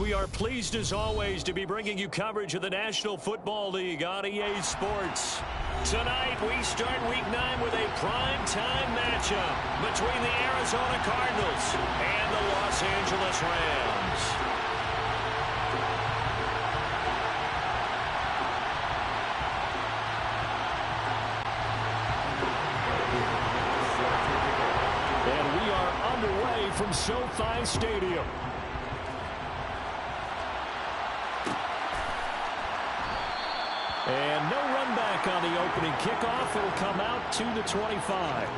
we are pleased as always to be bringing you coverage of the National Football League on EA Sports. Tonight we start Week 9 with a prime-time matchup between the Arizona Cardinals and the Los Angeles Rams. And we are underway from SoFi Stadium. And no run back on the opening kickoff. It'll come out to the 25.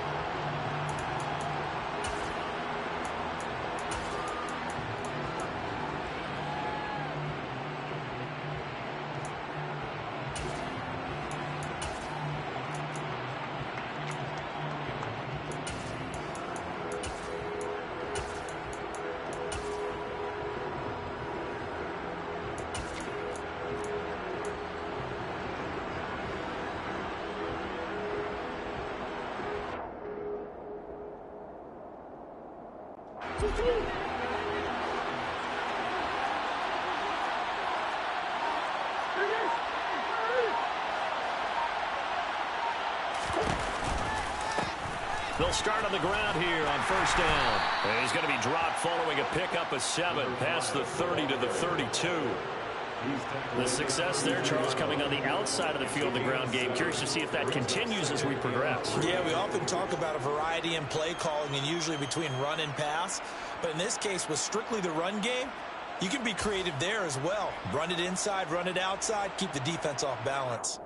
They'll start on the ground here on first down. And he's going to be dropped following a pickup of 7 past the 30 to the 32. The success there, Charles, coming on the outside of the field, the ground game. Curious to see if that continues as we progress. Yeah, we often talk about a variety in play calling and usually between run and pass. But in this case, with strictly the run game, you can be creative there as well. Run it inside, run it outside, keep the defense off balance.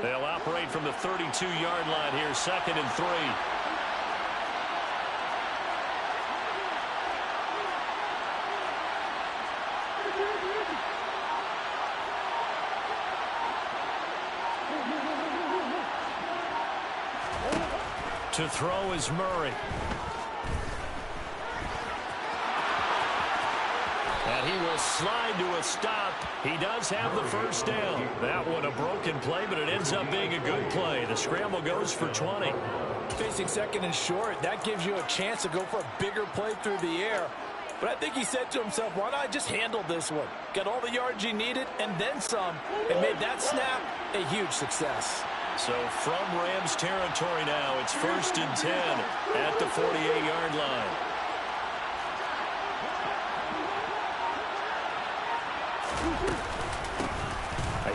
They'll operate from the 32-yard line here, 2nd and 3. To throw is Murray. And he will slide to a stop. He does have the first down. That one a broken play, but it ends up being a good play. The scramble goes for 20. Facing 2nd and short, that gives you a chance to go for a bigger play through the air. But I think he said to himself, why not just handle this one? Got all the yards you needed and then some, and made that snap a huge success. So from Rams territory now, it's 1st and 10 at the 48-yard line.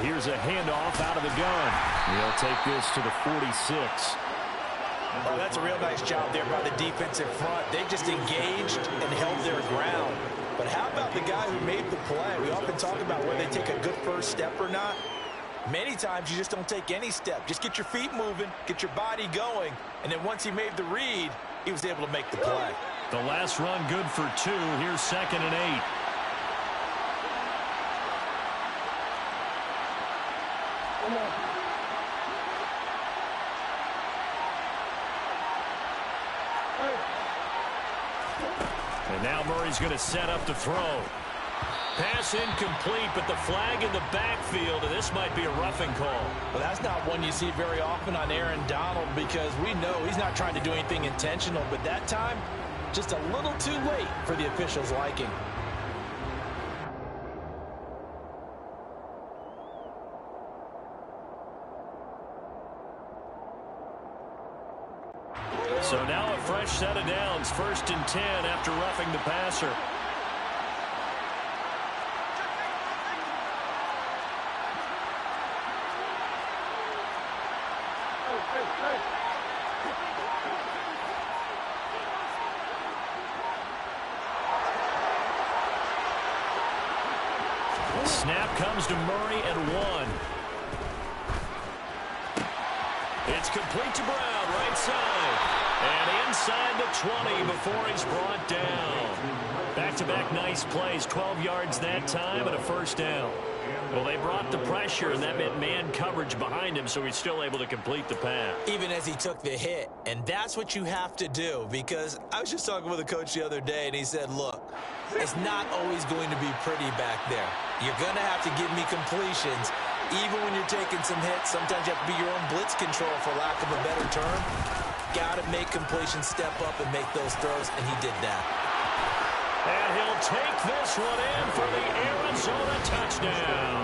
Here's a handoff out of the gun. He'll take this to the 46. Well, that's a real nice job there by the defensive front. They just engaged and held their ground. But how about the guy who made the play? We often talk about whether they take a good first step or not. Many times you just don't take any step. Just get your feet moving, get your body going, and then once he made the read, he was able to make the play. The last run good for 2. Here's 2nd and 8. And now Murray's going to set up to throw. Pass incomplete, but the flag in the backfield, and this might be a roughing call. Well, that's not one you see very often on Aaron Donald because we know he's not trying to do anything intentional, but that time, just a little too late for the officials' liking. So now a fresh set of downs, 1st and 10 after roughing the passer. Snap comes to Murray at 1. It's complete to Brown, right side. And inside the 20 before he's brought down. Back-to-back nice plays, 12 yards that time and a first down. Well, they brought the pressure, and that meant man coverage behind him, so he's still able to complete the pass. Even as he took the hit, and that's what you have to do, because I was just talking with a coach the other day, and he said, look, it's not always going to be pretty back there. You're going to have to give me completions. Even when you're taking some hits, sometimes you have to be your own blitz control, for lack of a better term. got to make completions, step up and make those throws, and he did that. And he'll take this one in for the Arizona touchdown.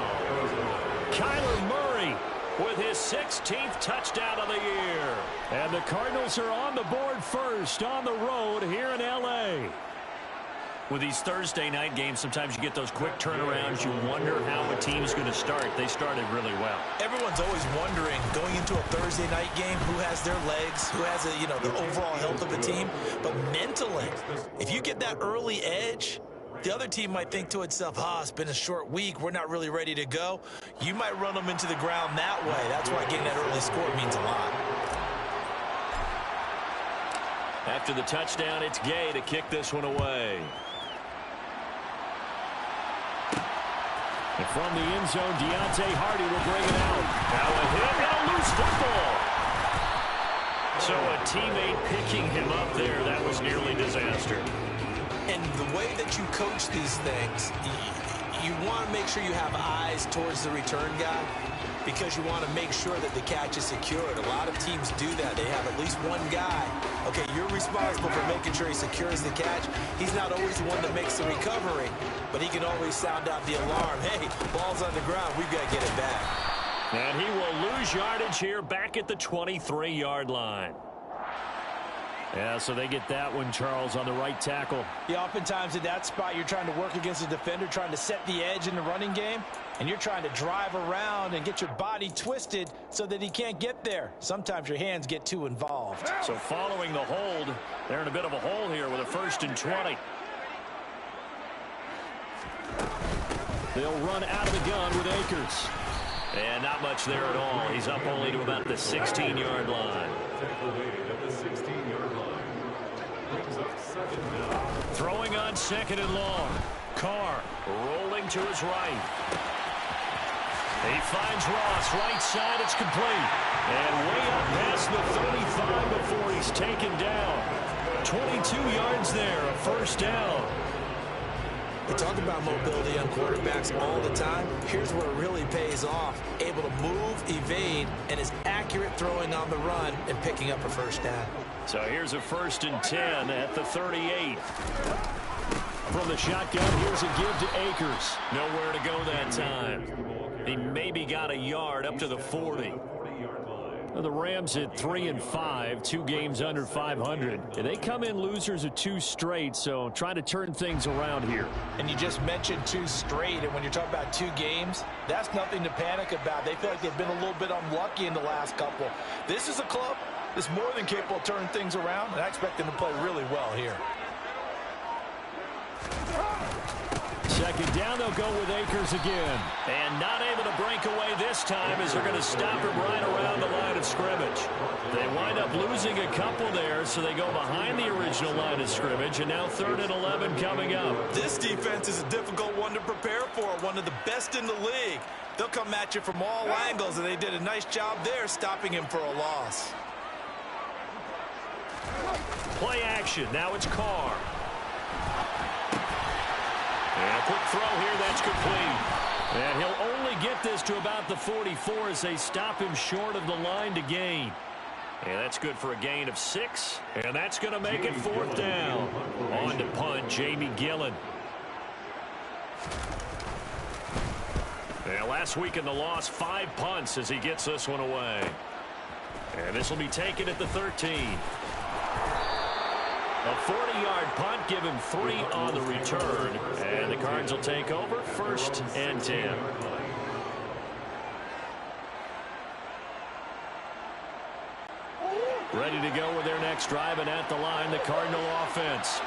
Kyler Murray with his 16th touchdown of the year. And the Cardinals are on the board first on the road here in L.A. With these Thursday night games, sometimes you get those quick turnarounds. You wonder how a team's going to start. They started really well. Everyone's always wondering, going into a Thursday night game, who has their legs, who has the overall health of the team. But mentally, if you get that early edge, the other team might think to itself, it's been a short week, we're not really ready to go. You might run them into the ground that way. That's why getting that early score means a lot. After the touchdown, it's Gay to kick this one away. And from the end zone, Deontay Hardy will bring it out. Now a hit and a loose football. So a teammate picking him up there, that was nearly disaster. And the way that you coach these things, you want to make sure you have eyes towards the return guy because you want to make sure that the catch is secured. A lot of teams do that. They have at least one guy. Okay, you're responsible for making sure he secures the catch. He's not always the one that makes the recovery, but he can always sound out the alarm. Hey, ball's on the ground. We've got to get it back. And he will lose yardage here back at the 23-yard line. Yeah, so they get that one, Charles, on the right tackle. Yeah, oftentimes in that spot, you're trying to work against a defender, trying to set the edge in the running game, and you're trying to drive around and get your body twisted so that he can't get there. Sometimes your hands get too involved. So following the hold, they're in a bit of a hole here with a 1st and 20. They'll run out of the gun with Akers. And not much there at all. He's up only to about the 16-yard line. Throwing on 2nd and long. Carr rolling to his right. He finds Ross right side. It's complete. And way up past the 35 before he's taken down. 22 yards there, a 1st down. We talk about mobility on quarterbacks all the time. Here's where it really pays off. Able to move, evade, and is accurate throwing on the run and picking up a 1st down. So here's a 1st and 10 at the 38. From the shotgun, here's a give to Akers. Nowhere to go that time. He maybe got a yard up to the 40. The Rams at 3-5, 2 games under 500. They come in losers of 2 straight, so trying to turn things around here. And you just mentioned 2 straight, and when you're talking about 2 games, that's nothing to panic about. They feel like they've been a little bit unlucky in the last couple. This is a club that's more than capable of turning things around, and I expect them to play really well here. 2nd down, they'll go with Akers again. And not able to break away this time as they're going to stop him right around the line of scrimmage. They wind up losing a couple there, so they go behind the original line of scrimmage, and now 3rd and 11 coming up. This defense is a difficult one to prepare for, one of the best in the league. They'll come at you from all angles, and they did a nice job there stopping him for a loss. Play action. Now it's Carr. And a quick throw here, that's complete. And he'll only get this to about the 44 as they stop him short of the line to gain. And that's good for a gain of 6. And that's going to make it 4th down. On to punt, Jamie Gillen. And last week in the loss, 5 punts as he gets this one away. And this will be taken at the 13. A 40-yard punt, give him 3 on the return. And the Cards will take over, 1st and 10. Ready to go with their next drive, and at the line, the Cardinal offense.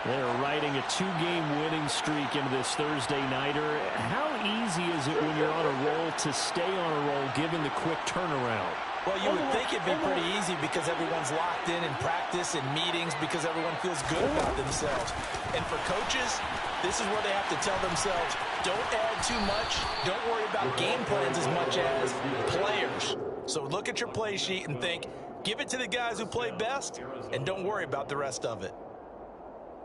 They're riding a 2-game winning streak into this Thursday nighter. How easy is it when you're on a roll to stay on a roll given the quick turnaround? Well, you would think it'd be pretty easy because everyone's locked in practice and meetings because everyone feels good about themselves. And for coaches, this is where they have to tell themselves, don't add too much. Don't worry about game plans as much as players. So look at your play sheet and think, give it to the guys who play best, and don't worry about the rest of it.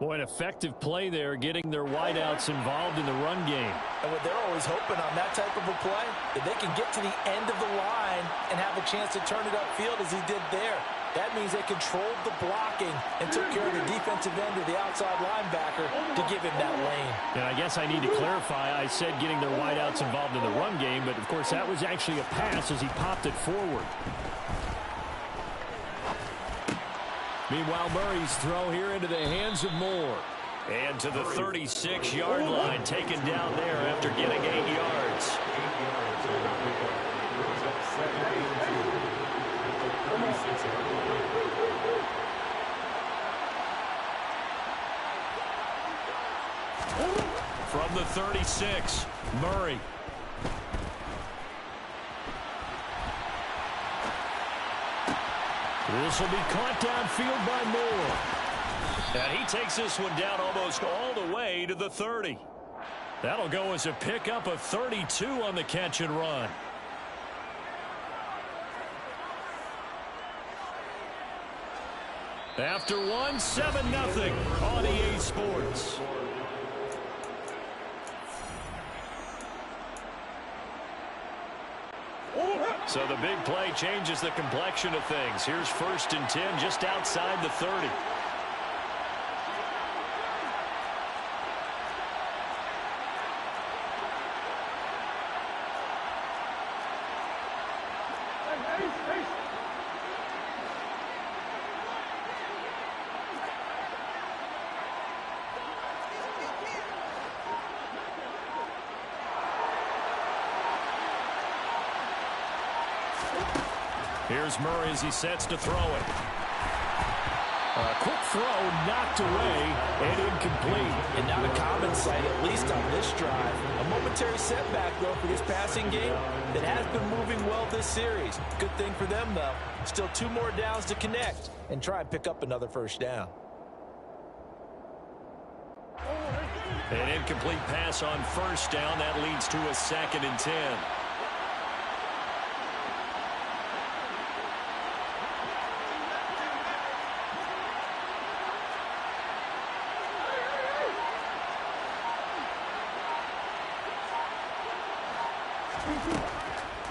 Boy, an effective play there, getting their wideouts involved in the run game. And what they're always hoping on that type of a play, that they can get to the end of the line and have a chance to turn it upfield as he did there. That means they controlled the blocking and took care of the defensive end or the outside linebacker to give him that lane. And I guess I need to clarify, I said getting their wideouts involved in the run game, but of course that was actually a pass as he popped it forward. Meanwhile, Murray's throw here into the hands of Moore. And to the 36-yard line, taken down there after getting 8 yards. From the 36, Murray. This will be caught downfield by Moore. And he takes this one down almost all the way to the 30. That'll go as a pickup of 32 on the catch and run. After one, 7-0 on EA Sports. So the big play changes the complexion of things. Here's 1st and 10 just outside the 30. Here's Murray as he sets to throw it. A quick throw knocked away and incomplete. And not a common sight, at least on this drive. A momentary setback, though, for this passing game that has been moving well this series. Good thing for them, though. Still 2 more downs to connect and try and pick up another 1st down. An incomplete pass on 1st down. That leads to a 2nd and 10.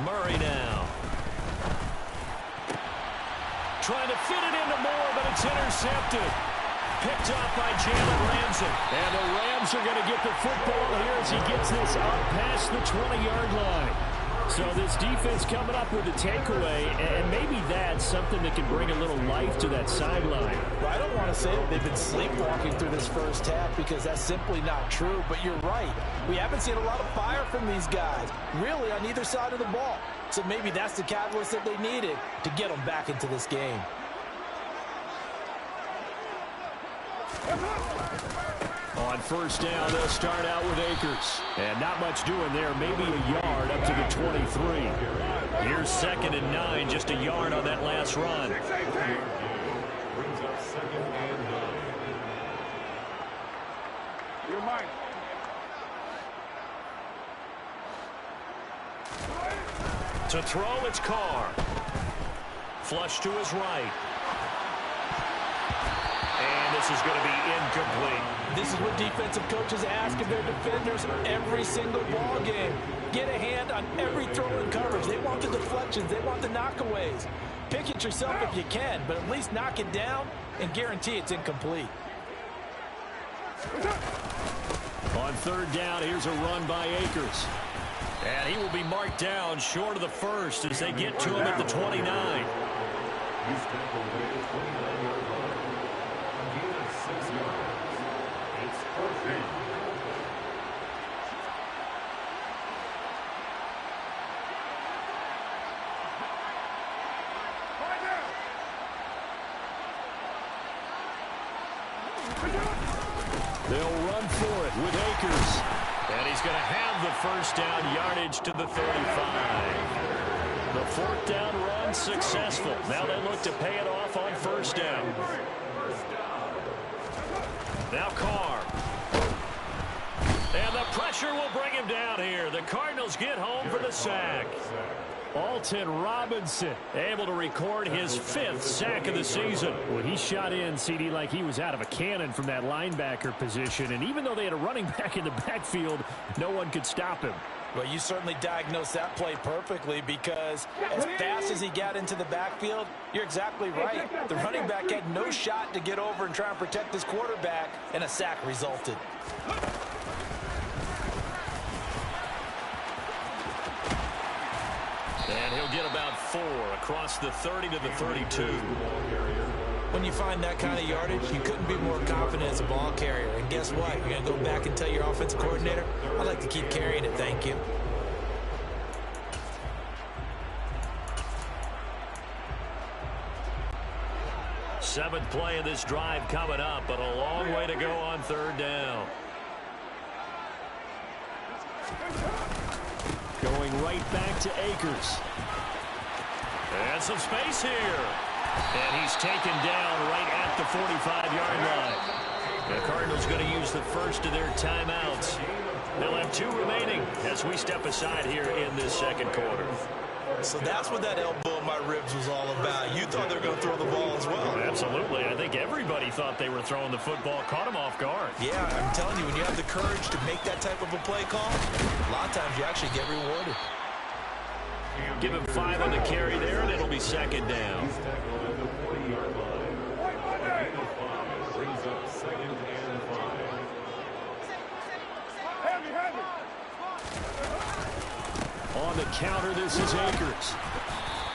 Murray now. Trying to fit it into Moore, but it's intercepted. Picked off by Jalen Ramsey. And the Rams are going to get the football here as he gets this up past the 20-yard line. So this defense coming up with a takeaway, and maybe that's something that can bring a little life to that sideline. Well, I don't want to say that they've been sleepwalking through this 1st half because that's simply not true, but you're right. We haven't seen a lot of fire from these guys, really, on either side of the ball. So maybe that's the catalyst that they needed to get them back into this game. On 1st down, they'll start out with Akers. And not much doing there, maybe a yard up to the 23. Here's 2nd and 9, just a yard on that last run. To throw, it's Carr. Flush to his right. And this is going to be incomplete. This is what defensive coaches ask of their defenders every single ball game. Get a hand on every throw in coverage. They want the deflections. They want the knockaways. Pick it yourself if you can, but at least knock it down and guarantee it's incomplete. On 3rd down, here's a run by Akers. And he will be marked down short of the 1st as they get to him at the 29. They'll run for it with Akers. And he's going to have the 1st down, yardage to the 35. The 4th down run successful. Now they look to pay it off on 1st down. Now Carr. And the pressure will bring him down here. The Cardinals get home for the sack. Alton Robinson able to record his 5th sack of the season. Well, he shot in, CD, like he was out of a cannon from that linebacker position. And even though they had a running back in the backfield, no one could stop him. Well, you certainly diagnosed that play perfectly because as fast as he got into the backfield, you're exactly right. The running back had no shot to get over and try and protect his quarterback, and a sack resulted. And he'll get about 4 across the 30 to the 32. When you find that kind of yardage, you couldn't be more confident as a ball carrier. And guess what? You're going to go back and tell your offensive coordinator, I'd like to keep carrying it, thank you. Seventh play of this drive coming up, but a long way to go on 3rd down. Going right back to Akers. And some space here. And he's taken down right at the 45-yard line. The Cardinals going to use the first of their timeouts. They'll have 2 remaining as we step aside here in this second quarter. So that's what that elbow in my ribs was all about. You thought they were going to throw the ball as well. Absolutely. I think everybody thought they were throwing the football, caught him off guard. Yeah, I'm telling you, when you have the courage to make that type of a play call, a lot of times you actually get rewarded. Give him 5 on the carry there, and it'll be 2nd down. On the counter, this is Akers.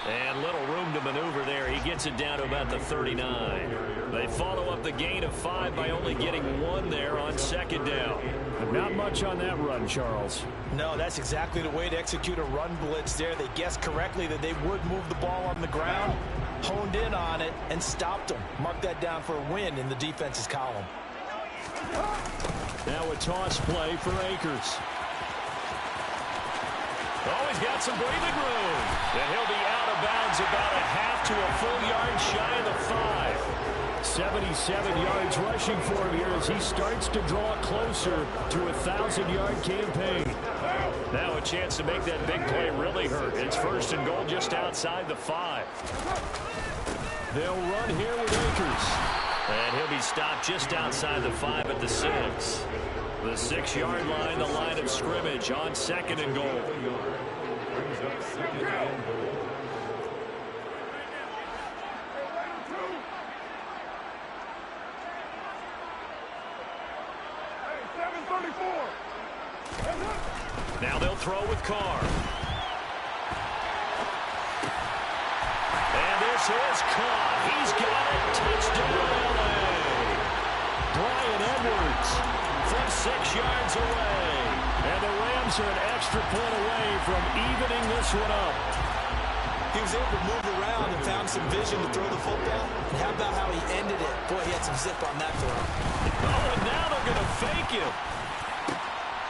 And little room to maneuver there. He gets it down to about the 39. They follow up the gain of 5 by only getting 1 there on 2nd down. But not much on that run, Charles. No, that's exactly the way to execute a run blitz there. They guessed correctly that they would move the ball on the ground, honed in on it, and stopped them. Mark that down for a win in the defense's column. Now a toss play for Akers. Oh, he's got some breathing room. And he'll be out of bounds about a half to a full yard shy of the 5. 77 yards rushing for him here as he starts to draw closer to a 1,000-yard campaign. Now a chance to make that big play really hurt. It's 1st and goal just outside the 5. They'll run here with Akers. And he'll be stopped just outside the 5 at the 6. The 6-yard line, the line of scrimmage on 2nd and goal. Now they'll throw with Carr. And this is caught. He's got it. Touchdown, LA. Bryan Edwards from 6 yards away. And the Rams are an extra point away from evening this one up. He was able to move around and found some vision to throw the football. And how about how he ended it? Boy, he had some zip on that throw. Oh, and now they're going to fake him.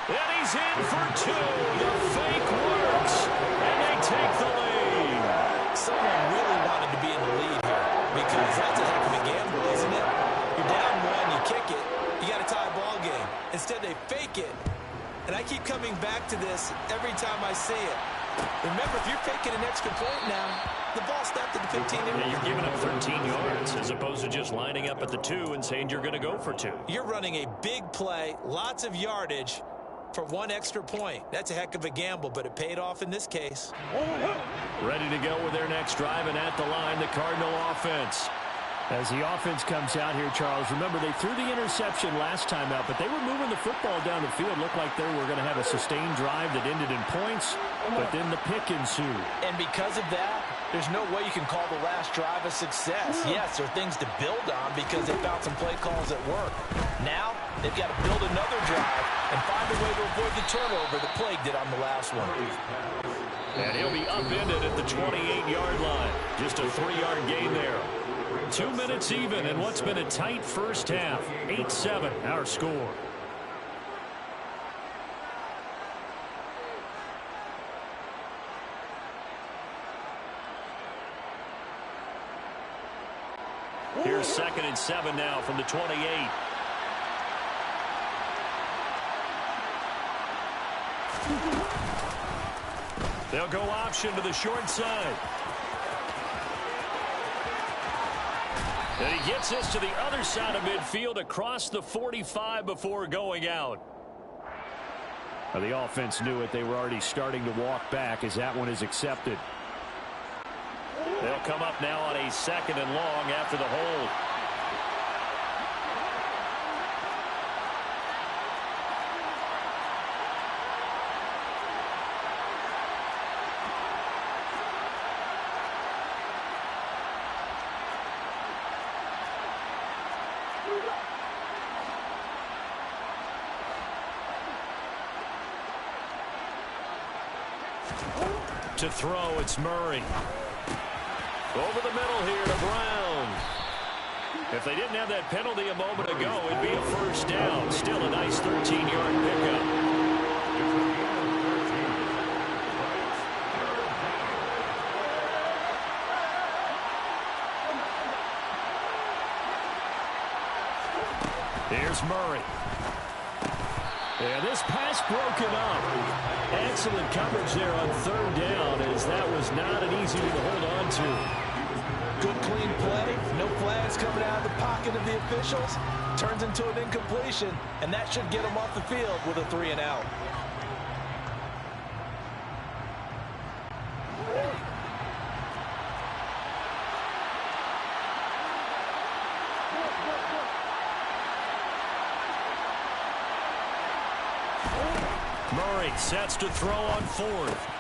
And he's in for 2. The fake works. And they take the lead. Someone really wanted to be in the lead here because that's a heck of a gamble, isn't it? You're down 1, you kick it, you got a tie ball game. Instead, they fake it. And I keep coming back to this every time I see it. Remember, if you're faking an extra point now, the ball snapped at the 15. Yeah, you're giving up 13 yards as opposed to just lining up at the 2 and saying you're going to go for 2. You're running a big play, lots of yardage for 1 extra point. That's a heck of a gamble, but it paid off in this case. Ready to go with their next drive, and at the line, the Cardinal offense. As the offense comes out here, Charles, remember they threw the interception last time out, but they were moving the football down the field. Looked like they were going to have a sustained drive that ended in points, but then the pick ensued. And because of that, there's no way you can call the last drive a success. Yes, there are things to build on because they found some play calls that work. Now, they've got to build another drive and find a way to avoid the turnover that plagued it on the last one. And he'll be upended at the 28-yard line. Just a 3-yard gain there. 2 minutes even in what's been a tight first half. 8-7 our score. Here's 2nd and 7 now from the 28. They'll go option to the short side. And he gets this to the other side of midfield across the 45 before going out. Well, the offense knew it. They were already starting to walk back as that one is accepted. They'll come up now on a 2nd and long after the hold. To throw, it's Murray. Over the middle here to Brown. If they didn't have that penalty a moment ago, it'd be a first down. Still a nice 13-yard pickup. Here's Murray. And this pass broken up. Excellent coverage there on 3rd down, as that was not an easy one to hold on to. Good clean play. No flags coming out of the pocket of the officials. Turns into an incompletion, and that should get them off the field with a 3 and out. Murray sets to throw on 4th.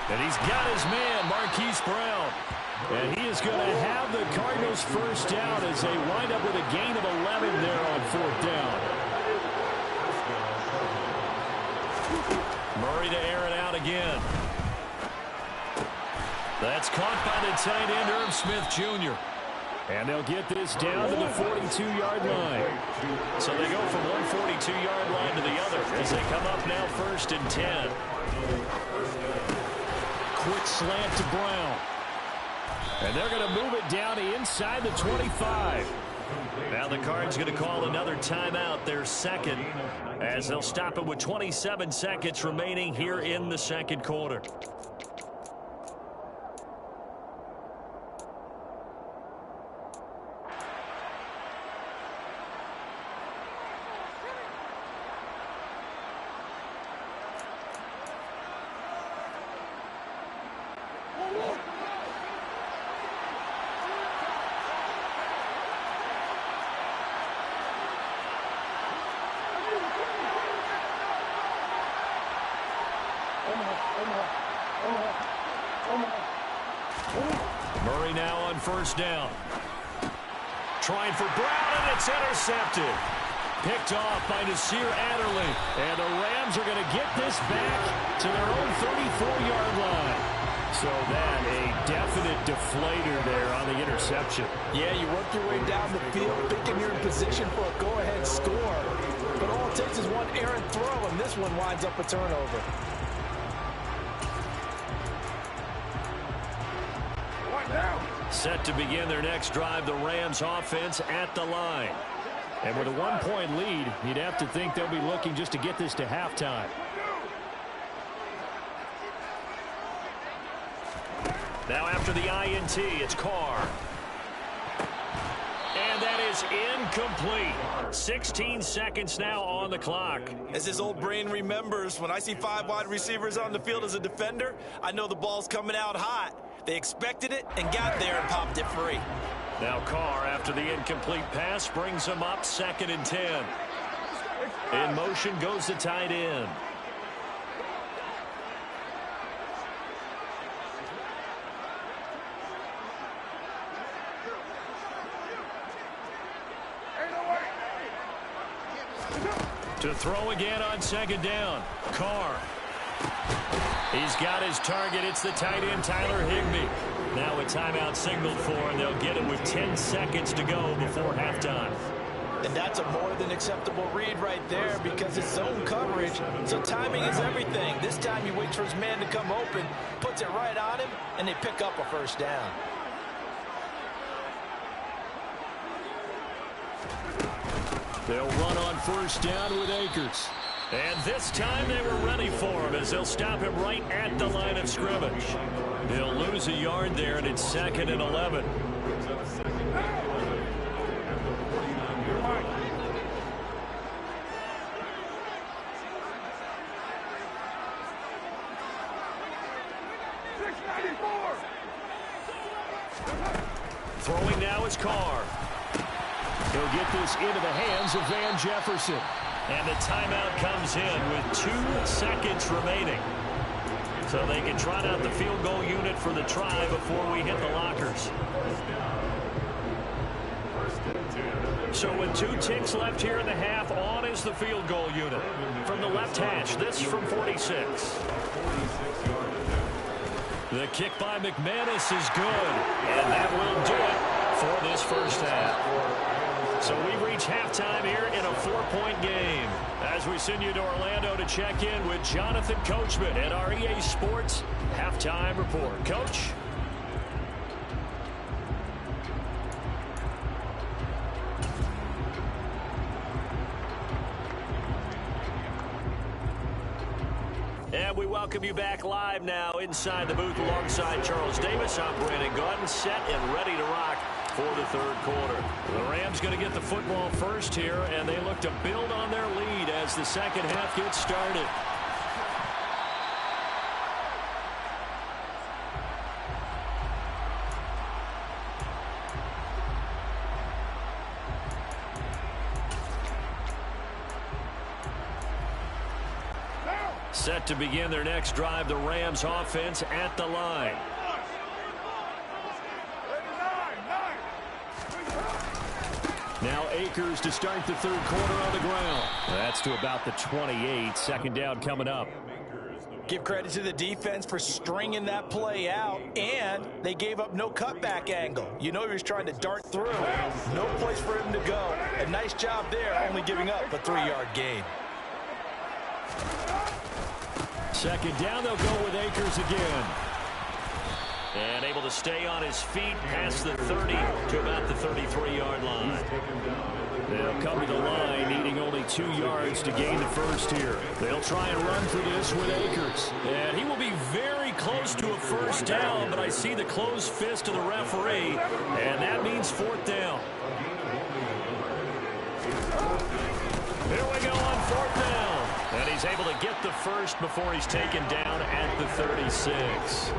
And he's got his man, Marquise Brown. And he is going to have the Cardinals first down as they wind up with a gain of 11 there on 4th down. Murray to air it out again. That's caught by the tight end, Irv Smith Jr. And they'll get this down to the 42-yard line. So they go from one 42-yard line to the other as they come up now 1st and 10. Quick slant to Brown. And they're going to move it down to inside the 25. Now the Cards going to call another timeout, their 2nd, as they'll stop it with 27 seconds remaining here in the 2nd quarter. Murray now on 1st down. Trying for Brown, and it's intercepted. Picked off by Nasir Adderley. And the Rams are going to get this back to their own 34-yard line. So that a definite deflator there on the interception. Yeah, you work your way down the field, thinking you're in position for a go-ahead score. But all it takes is one errant throw, and this one winds up a turnover. Set to begin their next drive, the Rams offense at the line. And with a 1-point lead, you'd have to think they'll be looking just to get this to halftime. Now after the INT, it's Carr. And that is incomplete. 16 seconds now on the clock. As his old brain remembers, when I see 5 wide receivers on the field as a defender, I know the ball's coming out hot. They expected it and got there and popped it free. Now Carr, after the incomplete pass, brings him up 2nd and 10. In motion goes the tight end. To throw again on 2nd down. Carr. He's got his target. It's the tight end, Tyler Higbee. Now a timeout signaled for, and they'll get it with 10 seconds to go before halftime. And that's a more than acceptable read right there because it's zone coverage, so timing is everything. This time he waits for his man to come open, puts it right on him, and they pick up a first down. They'll run on 1st down with Akers. And this time they were ready for him as they'll stop him right at the line of scrimmage. He'll lose a yard there, and it's 2nd and 11. Throwing now is Carr. He'll get this into the hands of Van Jefferson. And the timeout comes in with 2 seconds remaining. So they can trot out the field goal unit for the try before we hit the lockers. So with 2 ticks left here in the half, on is the field goal unit. From the left hash, this from 46. The kick by McManus is good, and that will do it for this first half. So we reach halftime here in a 4-point game as we send you to Orlando to check in with Jonathan Coachman at our EA Sports Halftime Report. Coach? And we welcome you back live now inside the booth alongside Charles Davis. I'm Brandon Gaudin, set and ready to rock for the third quarter. The Rams going to get the football first here, and they look to build on their lead as the second half gets started. Set to begin their next drive, the Rams offense at the line. Now Akers to start the third quarter on the ground. That's to about the 28. Second down coming up. Give credit to the defense for stringing that play out, and they gave up no cutback angle. You know he was trying to dart through. No place for him to go. A nice job there, only giving up a 3-yard gain. Second down, they'll go with Akers again. And able to stay on his feet past the 30 to about the 33-yard line. They'll come to the line, needing only 2 yards to gain the first here. They'll try and run for this with Akers. And he will be very close to a first down, but I see the closed fist of the referee, and that means 4th down. Here we go on 4th down. And he's able to get the first before he's taken down at the 36.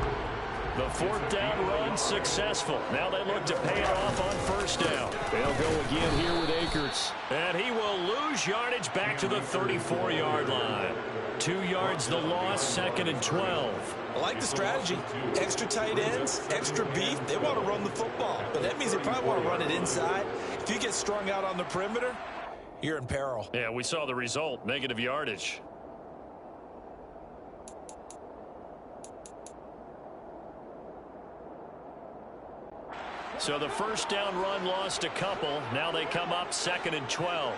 The 4th down run successful. Now they look to pay it off on first down. They'll go again here with Akers. And he will lose yardage back to the 34-yard line. 2 yards the loss, 2nd and 12. I like the strategy. Extra tight ends, extra beef. They want to run the football. But that means they probably want to run it inside. If you get strung out on the perimeter, you're in peril. Yeah, we saw the result, negative yardage. So the first down run lost a couple. Now they come up 2nd and 12.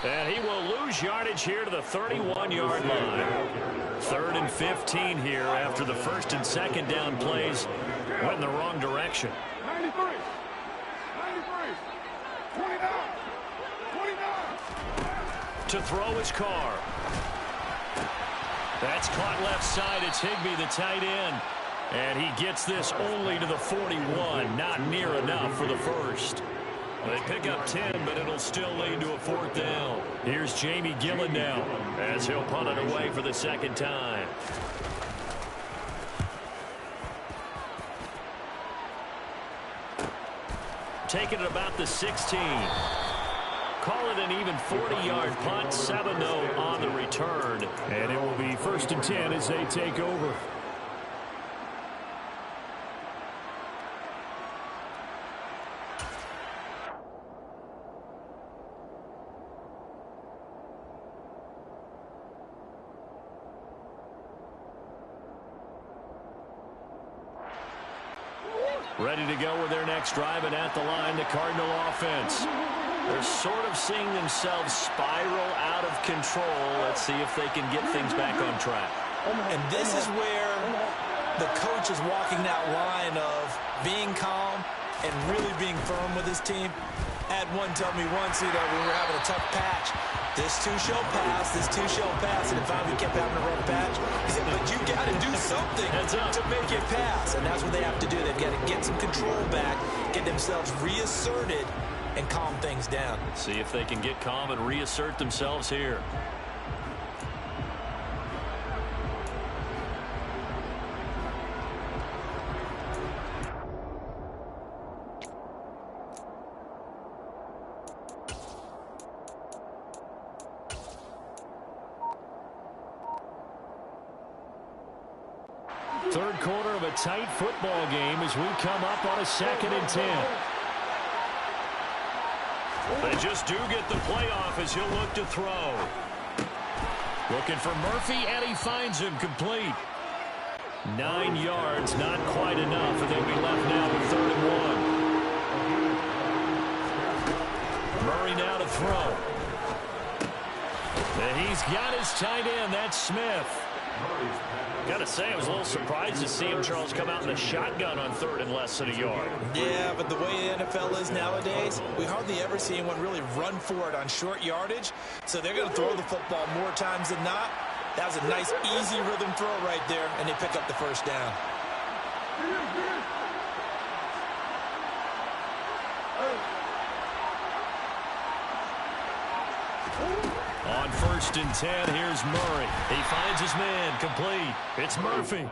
And he will lose yardage here to the 31-yard line. 3rd and 15 here after the first and second down plays went in the wrong direction. 93. 29. To throw his Carr. That's caught left side. It's Higbee, the tight end. And he gets this only to the 41. Not near enough for the first. They pick up 10, but it'll still lead to a 4th down. Here's Jamie Gillen now as he'll punt it away for the second time. Taking it about the 16. Call it an even 40-yard punt, 7-0 on the return. And it will be 1st and 10 as they take over. Ready to go with their next drive, and at the line, the Cardinal offense. They're sort of seeing themselves spiral out of control. Let's see if they can get things back on track. And this is where the coach is walking that line of being calm and really being firm with his team. I had one tell me once, when we were having a tough patch, this too shall pass, this too shall pass. And if we kept having a rough patch, he said, but you got to do something to make it pass. And that's what they have to do. They've got to get some control back, get themselves reasserted, and calm things down. See if they can get calm and reassert themselves here. Third quarter of a tight football game as we come up on a 2nd and 10. They just do get the playoff as he'll look to throw. Looking for Murphy, and he finds him complete. 9 yards, not quite enough, and they'll be left now with 3rd and 1. Murray now to throw. And he's got his tight end. That's Smith. Got to say, I was a little surprised to see him, Charles, come out in the shotgun on 3rd and less than a yard. Yeah, but the way the NFL is nowadays, we hardly ever see anyone really run for it on short yardage. So they're going to throw the football more times than not. That was a nice, easy rhythm throw right there, and they pick up the first down. On 1st and 10, here's Murray. He finds his man, complete. It's Murphy.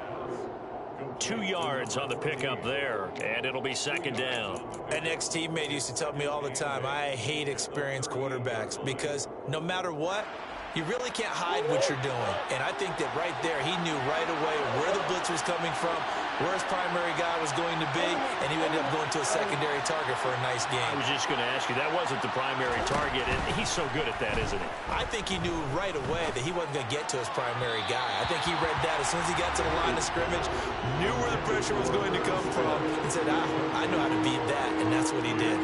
2 yards on the pickup there, and it'll be 2nd down. An ex-teammate used to tell me all the time, I hate experienced quarterbacks because no matter what, you really can't hide what you're doing. And I think that right there, he knew right away where the blitz was coming from, where his primary guy was going to be, and he ended up going to a secondary target for a nice game. I was just going to ask you, that wasn't the primary target, and he's so good at that, isn't he? I think he knew right away that he wasn't going to get to his primary guy. I think he read that as soon as he got to the line of scrimmage, knew where the pressure was going to come from, and said, I know how to beat that, and that's what he did.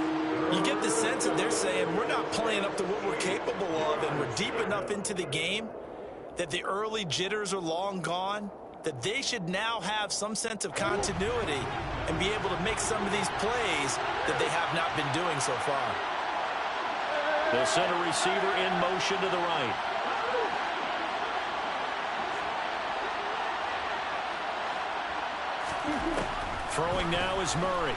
You get the sense that they're saying we're not playing up to what we're capable of, and we're deep enough into the game that the early jitters are long gone, that they should now have some sense of continuity and be able to make some of these plays that they have not been doing so far. The center receiver in motion to the right. Throwing now is Murray.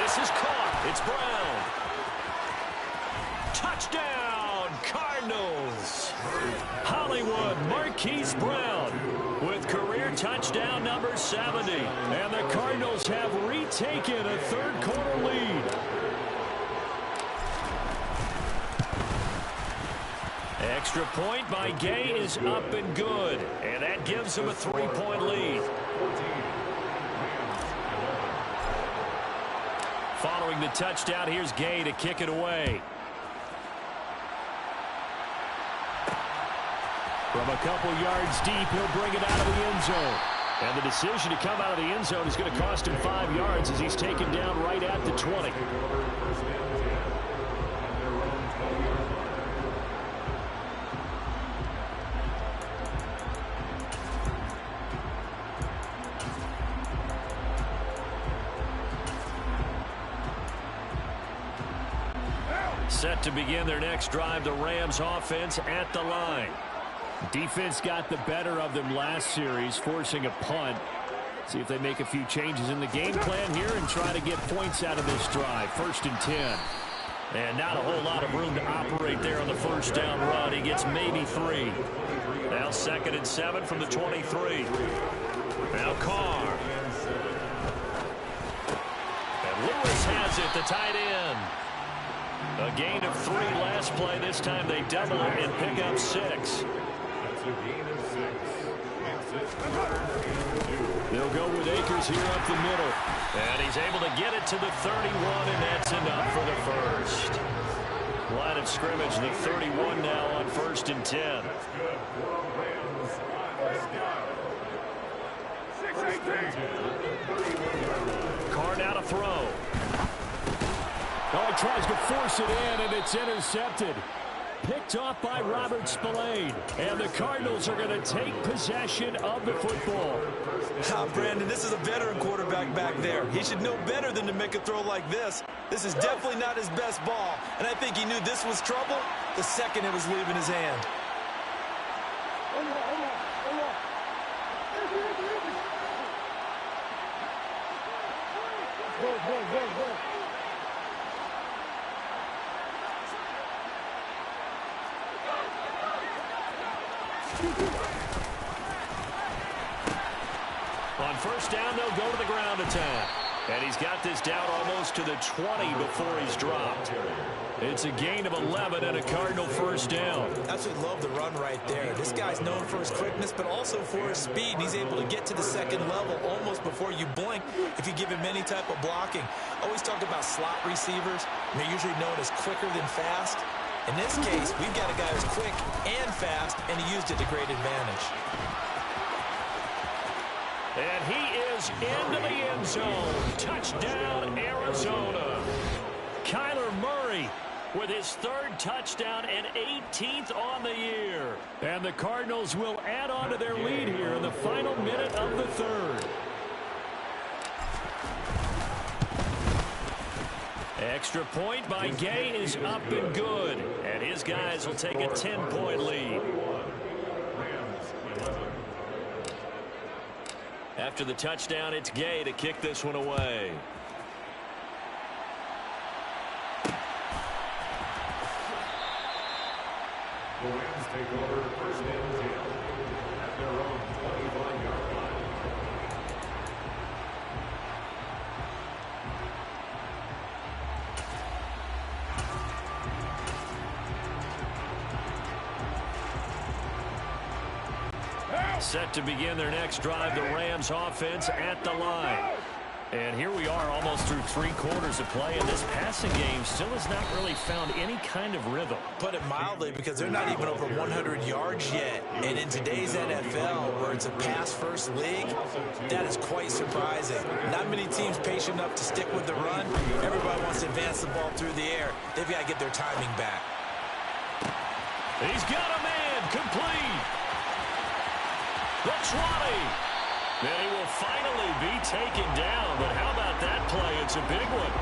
This is caught. It's Brown. Touchdown, Cardinals. Hollywood Marquise Brown with career touchdown number 70. And the Cardinals have retaken a third quarter lead. Extra point by Gay is up and good. And that gives them a 3-point lead. Following the touchdown, here's Gay to kick it away. From a couple yards deep, he'll bring it out of the end zone. And the decision to come out of the end zone is going to cost him 5 yards as he's taken down right at the 20. Set to begin their next drive, the Rams offense at the line. Defense got the better of them last series, forcing a punt. See if they make a few changes in the game plan here and try to get points out of this drive. 1st and 10. And not a whole lot of room to operate there on the first down run. He gets maybe 3. Now 2nd and 7 from the 23. Now Carr. And Lewis has it, the tight end. A gain of 3 last play. This time they double it and pick up 6. They'll go with Akers here up the middle. And he's able to get it to the 31, and that's enough for the first. Line of scrimmage, the 31 now on 1st and 10. Carr now to throw. Oh, he tries to force it in, and it's intercepted. Picked off by Robert Spillane. And the Cardinals are going to take possession of the football. Brandon, this is a veteran quarterback back there. He should know better than to make a throw like this. This is definitely not his best ball. And I think he knew this was trouble the second it was leaving his hand. On first down, they'll go to the ground attack. And he's got this down almost to the 20 before he's dropped. It's a gain of 11 and a Cardinal first down. Absolutely love the run right there. This guy's known for his quickness, but also for his speed. He's able to get to the second level almost before you blink if you give him any type of blocking. Always talk about slot receivers. They're usually known as quicker than fast. In this case, we've got a guy who's quick and fast, and he used it to great advantage. And he is into the end zone. Touchdown, Arizona. Kyler Murray with his third touchdown and 18th on the year. And the Cardinals will add on to their lead here in the final minute of the third. Extra point by Gay is up and good. And his guys will take a 10-point lead. After the touchdown, it's Gay to kick this one away. The Rams take over first and 10 at their own 25-yard line. Set to begin their next drive, the Rams offense at the line. And here we are almost through 3 quarters of play, and this passing game still has not really found any kind of rhythm. Put it mildly, because they're not even over 100 yards yet. And in today's NFL, where it's a pass-first league, that is quite surprising. Not many teams patient enough to stick with the run. Everybody wants to advance the ball through the air. They've got to get their timing back. He's got a man, complete. The 20. Then he will finally be taken down. But how about that play? It's a big one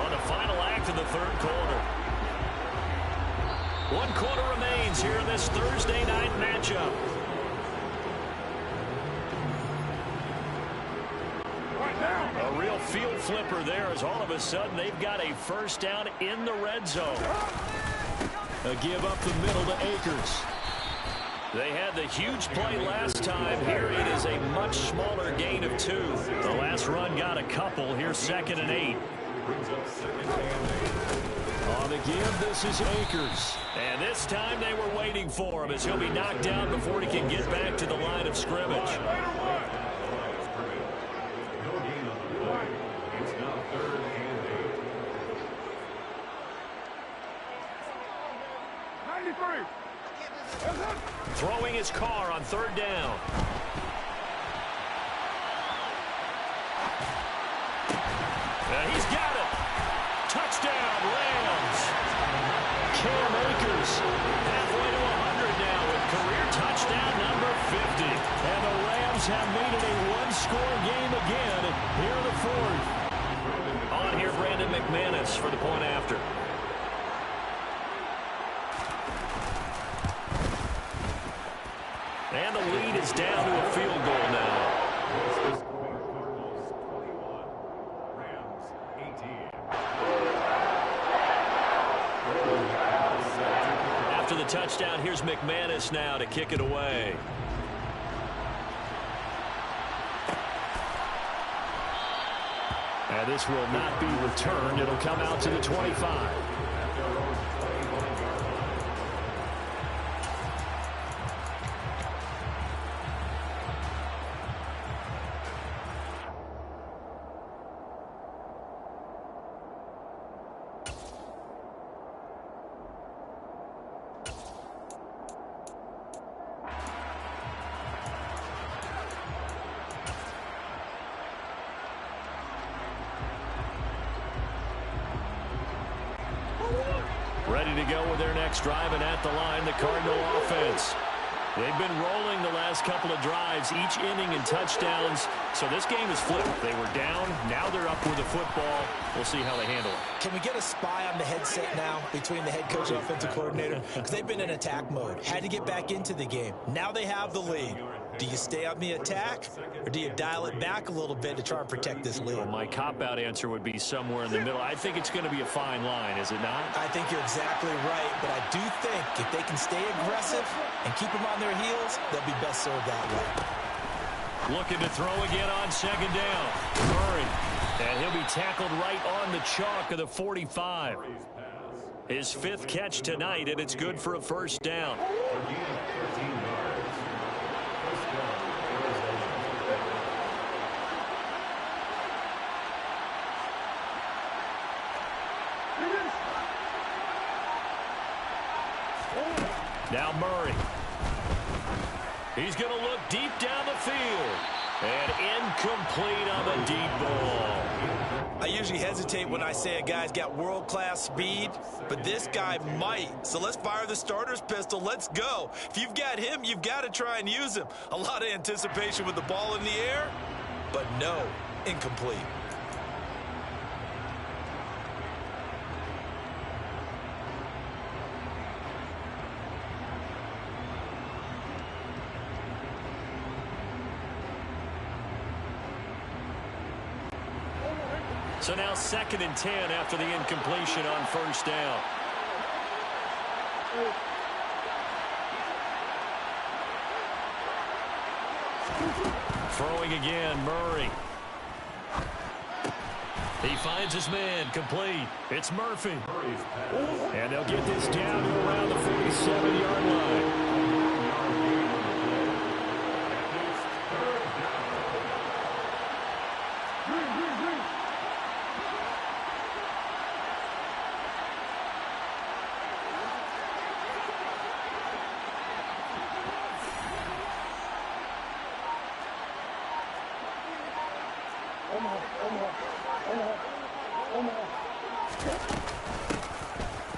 on the final act of the third quarter. 1 quarter remains here in this Thursday night matchup. A real field flipper there, as all of a sudden they've got a first down in the red zone. A give up the middle to Akers. They had the huge play last time. Here it is a much smaller gain of 2. The last run got a couple. Here's 2nd and 8. On the give, this is Akers. And this time they were waiting for him, as he'll be knocked down before he can get back to the line of scrimmage. Throwing his car on 3rd down. And he's got it. Touchdown, Rams. Cam Akers halfway to 100 now with career touchdown number 50. And the Rams have made it a one-score game again here in the 4th. On here, Brandon McManus for the point after. And the lead is down to a field goal now. After the touchdown, here's McManus now to kick it away. And this will not be returned. It'll come out to the 25. Ready to go with their next drive, and at the line, the Cardinal offense. They've been rolling the last couple of drives, each inning in touchdowns. So this game is flipped. They were down. Now they're up with the football. We'll see how they handle it. Can we get a spy on the headset now between the head coach and offensive coordinator? Because they've been in attack mode. Had to get back into the game. Now they have the lead. Do you stay on the attack, or do you dial it back a little bit to try and protect this lead? Well, my cop-out answer would be somewhere in the middle. I think it's going to be a fine line, is it not? I think you're exactly right, but I do think if they can stay aggressive and keep them on their heels, they'll be best served that way. Looking to throw again on second down. Murray. And he'll be tackled right on the chalk of the 45. His 5th catch tonight, and it's good for a first down. Now Murray. He's going to look deep down the field. And incomplete on the deep ball. I usually hesitate when I say a guy's got world-class speed, but this guy might. So let's fire the starter's pistol. Let's go. If you've got him, you've got to try and use him. A lot of anticipation with the ball in the air, but no, incomplete. So now 2nd and 10 after the incompletion on first down. Throwing again, Murray. He finds his man, complete. It's Murphy. And they'll get this down to around the 47-yard line.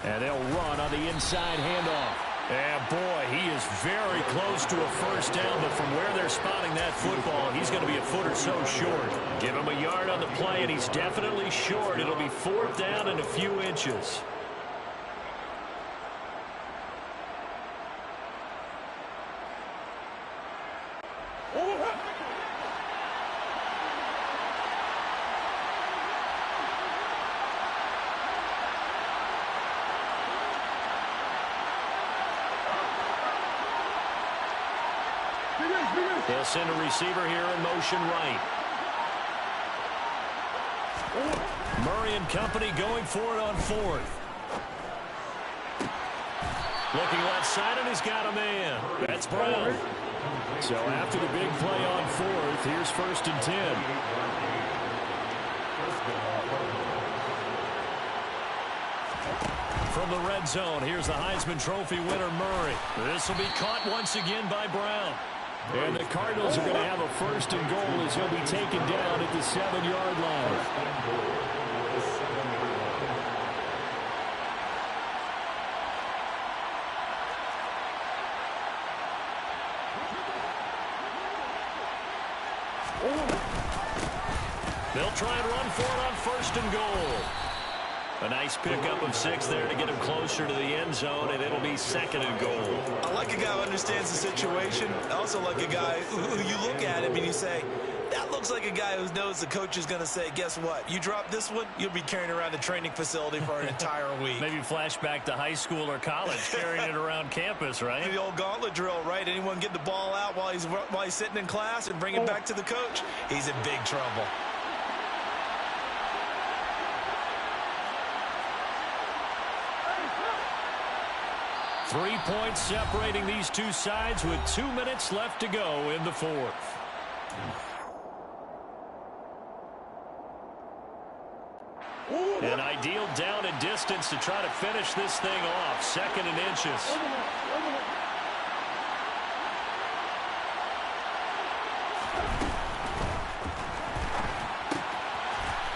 And they'll run on the inside handoff. And boy, he is very close to a first down, but from where they're spotting that football, he's going to be a foot or so short. Give him a yard on the play, and he's definitely short. It'll be 4th down and a few inches. They'll send a receiver here in motion right. Murray and company going for it on 4th. Looking left side, and he's got a man. That's Brown. So after the big play on 4th, here's 1st and 10. From the red zone, here's the Heisman Trophy winner, Murray. This will be caught once again by Brown. And the Cardinals are going to have a 1st and goal as he'll be taken down at the 7-yard line. They'll try and run for it on 1st and goal. A nice pickup of 6 there to get him closer to the end zone, and it'll be 2nd and goal. I like a guy who understands the situation. I also like a guy who you look at him and you say, that looks like a guy who knows the coach is going to say, guess what? You drop this one, you'll be carrying around the training facility for an entire week. Maybe flashback to high school or college, carrying it around campus, right? The old gauntlet drill, right? Anyone get the ball out while he's sitting in class and bring it back to the coach? He's in big trouble. Three points separating these two sides with 2 minutes left to go in the 4th. An ideal down and distance to try to finish this thing off. 2nd and inches.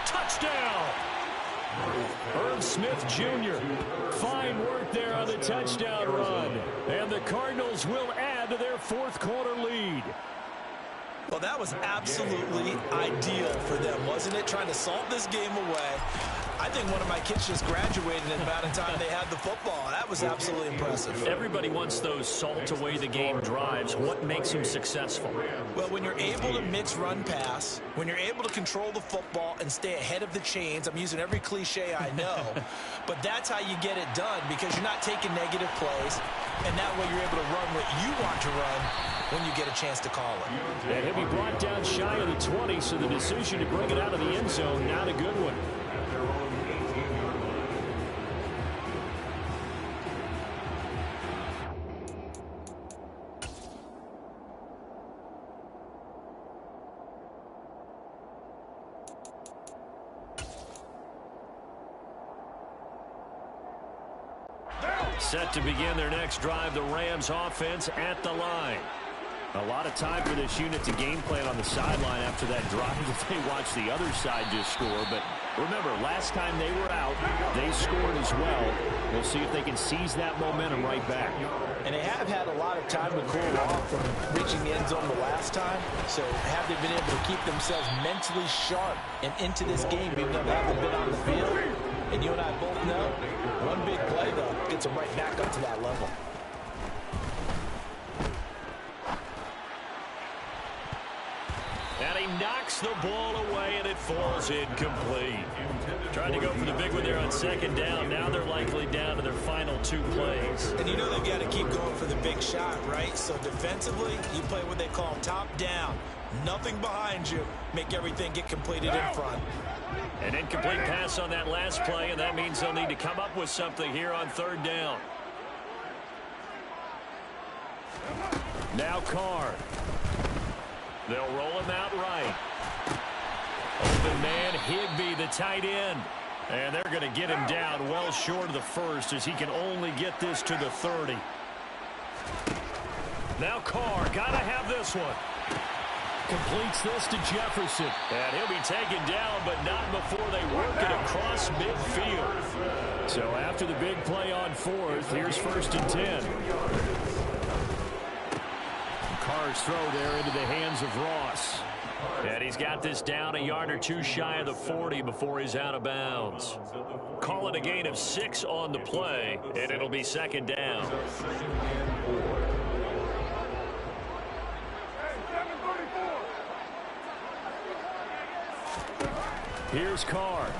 Touchdown! Irv Smith Jr. Fine work there on the touchdown run. And the Cardinals will add to their fourth quarter lead. Well, that was absolutely ideal for them, wasn't it? Trying to salt this game away. I think one of my kids just graduated in about the time they had the football. That was absolutely impressive. Everybody wants those salt-away-the-game drives. What makes them successful? Well, when you're able to mix run-pass, when you're able to control the football and stay ahead of the chains, I'm using every cliche I know, but that's how you get it done because you're not taking negative plays, and that way you're able to run what you want to run when you get a chance to call it. And he'll be brought down shy of the 20, so the decision to bring it out of the end zone, not a good one. Set to begin their next drive, the Rams offense at the line. A lot of time for this unit to game plan on the sideline after that drive that they watched the other side just score. But remember, last time they were out, they scored as well. We'll see if they can seize that momentum right back. And they have had a lot of time to cool off from reaching the end zone the last time. So have they been able to keep themselves mentally sharp and into this game, even though they haven't been on the field? And you and I both know, one big play, though, gets them right back up to that level. And he knocks the ball away, and it falls incomplete. Tried to go for the big one there on second down. Now they're likely down to their final two plays. And you know they've got to keep going for the big shot, right? So defensively, you play what they call top down. Nothing behind you. Make everything get completed in front. An incomplete pass on that last play, and that means they'll need to come up with something here on third down. Now Carr. They'll roll him out right. Open man, Higbee, the tight end. And they're going to get him down well short of the first as he can only get this to the 30. Now Carr, got to have this one. Completes this to Jefferson. And he'll be taken down, but not before they work it across midfield. So after the big play on fourth, here's 1st and 10. Carr's throw there into the hands of Ross. And he's got this down a yard or two shy of the 40 before he's out of bounds. Call it a gain of 6 on the play, and it'll be 2nd down. Here's Carr.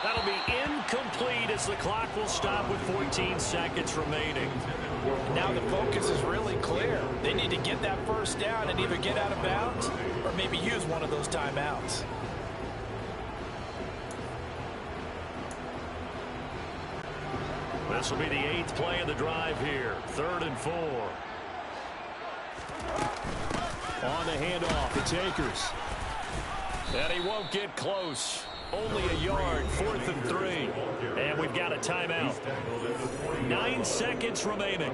That'll be incomplete as the clock will stop with 14 seconds remaining. Now the focus is really clear. They need to get that first down and either get out of bounds or maybe use one of those timeouts. This will be the 8th play of the drive here. 3rd and 4. On the handoff, it's Akers. And he won't get close. Only a yard, 4th and 3. And we've got a timeout. 9 seconds remaining.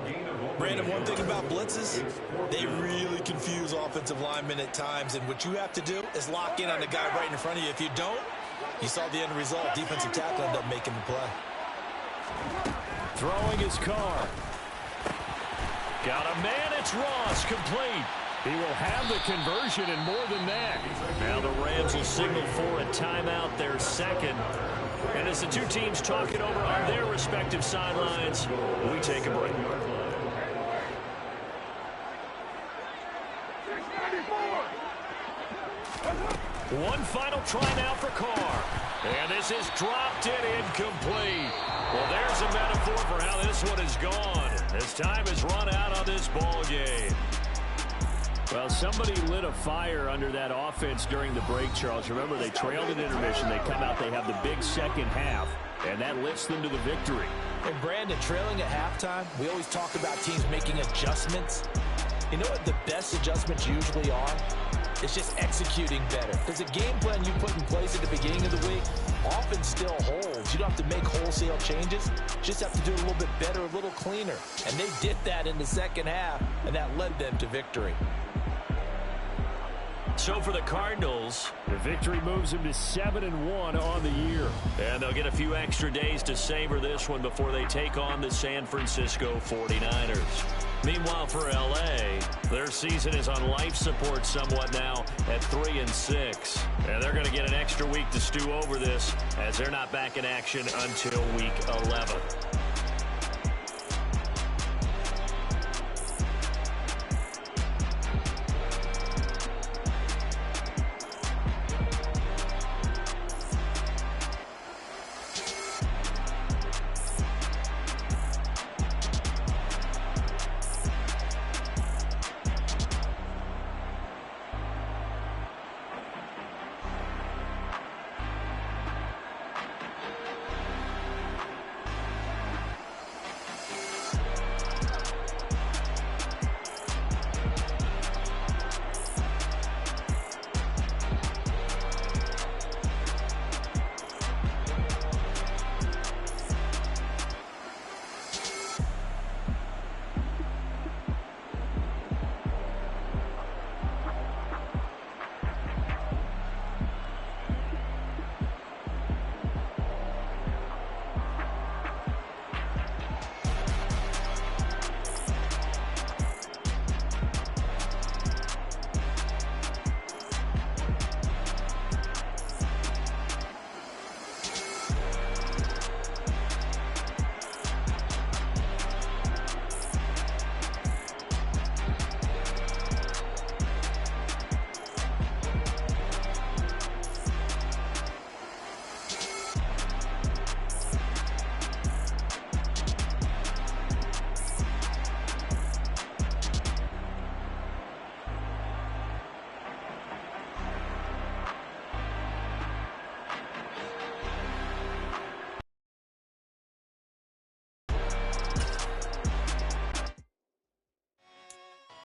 Brandon, one thing about blitzes, they really confuse offensive linemen at times. And what you have to do is lock in on the guy right in front of you. If you don't, you saw the end result. Defensive tackle ended up making the play. Throwing his Carr. Got a man, it's Ross, complete. He will have the conversion and more than that. Now the Rams will signal for a timeout, their second. And as the two teams talk it over on their respective sidelines, we take a break. One final try now for Carr. And this is dropped in incomplete. Well, there's a metaphor for how this one is gone. As time has run out on this ball game. Well, somebody lit a fire under that offense during the break, Charles. Remember, they trailed at intermission. They come out, they have the big second half, and that lifts them to the victory. And Brandon, trailing at halftime, we always talk about teams making adjustments. You know what the best adjustments usually are? It's just executing better. Because the game plan you put in place at the beginning of the week often still holds. You don't have to make wholesale changes. You just have to do it a little bit better, a little cleaner. And they did that in the second half, and that led them to victory. So for the Cardinals, the victory moves them to 7-1 on the year. And they'll get a few extra days to savor this one before they take on the San Francisco 49ers. Meanwhile, for L.A., their season is on life support somewhat now at 3-6. And they're going to get an extra week to stew over this as they're not back in action until Week 11.